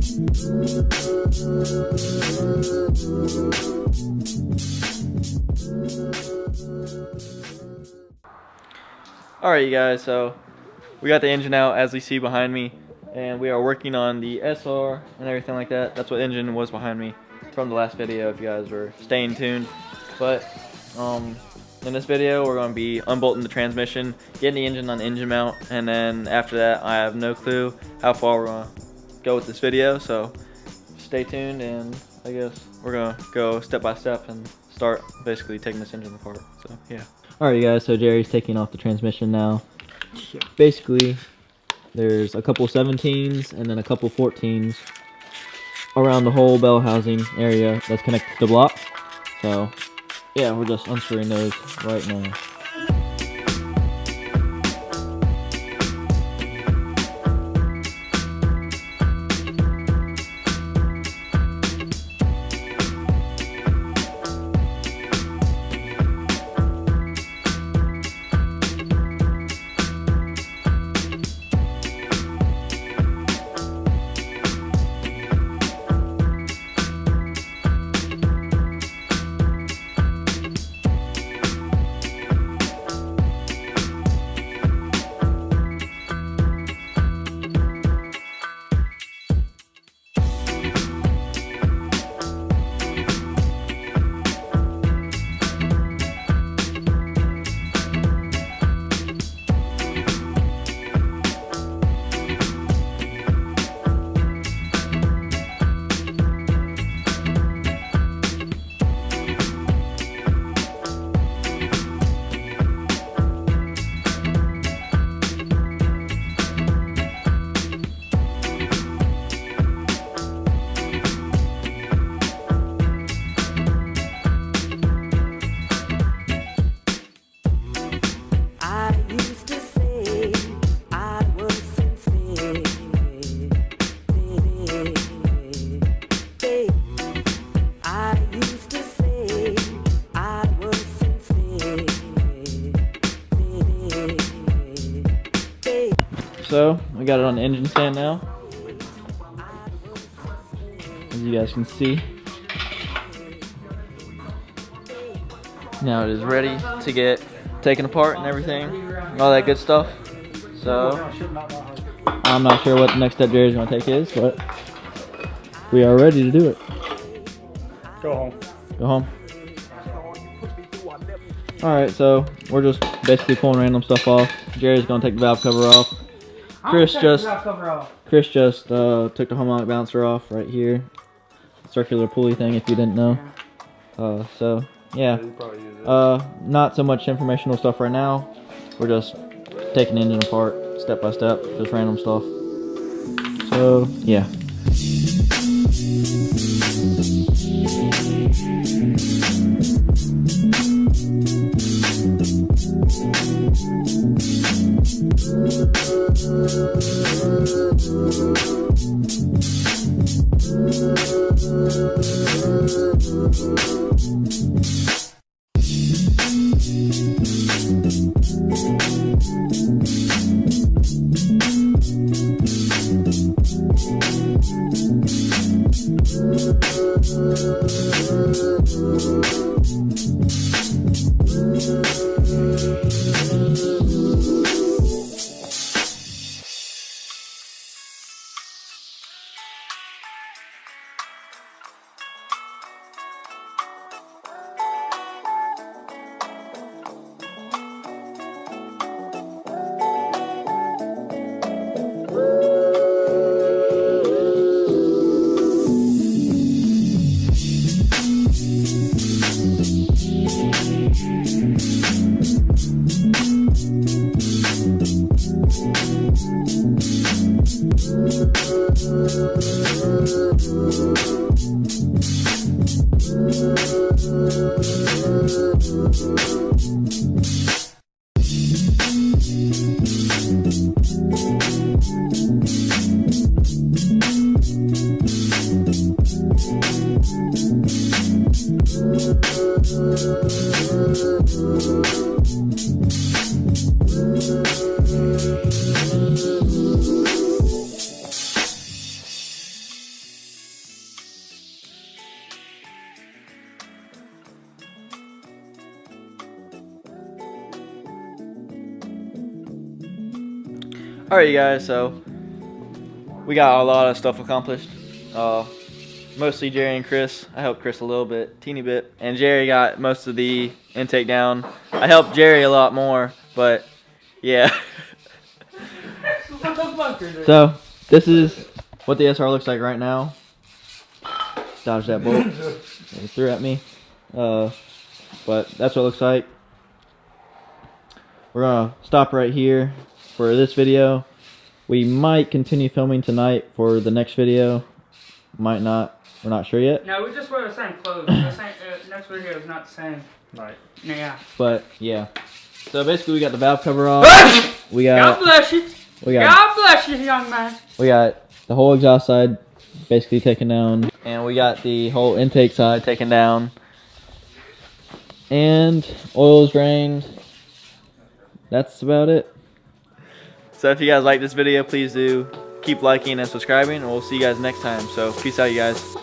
Alright, you guys, so we got the engine out as you see behind me, and we are working on the SR and everything like that. That's what engine was behind me from the last video, if you guys were staying tuned. But in this video we're going to be unbolting the transmission, getting the engine on the engine mount, and then after that I have no clue how far we're going to go with this video, so stay tuned, and I guess we're going to go step by step and start basically taking this engine apart. So yeah. Alright, you guys, so Jerry's taking off the transmission now. Basically, there's a couple 17s and then a couple 14s around the whole bell housing area that's connected to the block. So, yeah, we're just unscrewing those right now. So, we got it on the engine stand now, as you guys can see. Now it is ready to get taken apart and everything, all that good stuff. So, I'm not sure what the next step Jerry's going to take is, but we are ready to do it. Go home. Go home. Alright, so we're just basically pulling random stuff off. Jerry's going to take the valve cover off. Chris just took the harmonic bouncer off right here. Circular pulley thing, if you didn't know. So yeah, not so much informational stuff right now. We're just taking the engine apart step by step, just random stuff. So yeah. Alright, you guys, so we got a lot of stuff accomplished. Mostly Jerry and Chris. I helped Chris a little bit, teeny bit, and Jerry got most of the intake down. I helped Jerry a lot more, but yeah. So this is what the SR looks like right now. Dodge that bolt. He threw at me. But that's what it looks like. We're gonna stop right here for this video. We might continue filming tonight for the next video. Might not. We're not sure yet. No, we just wear the same clothes. The same, next video is not the same. Right. Yeah. But yeah. So basically, we got the valve cover off. We got. God bless you. God bless you, young man. We got the whole exhaust side basically taken down, and we got the whole intake side taken down, and oil is drained. That's about it. So if you guys like this video, please do keep liking and subscribing, and we'll see you guys next time. So peace out, you guys.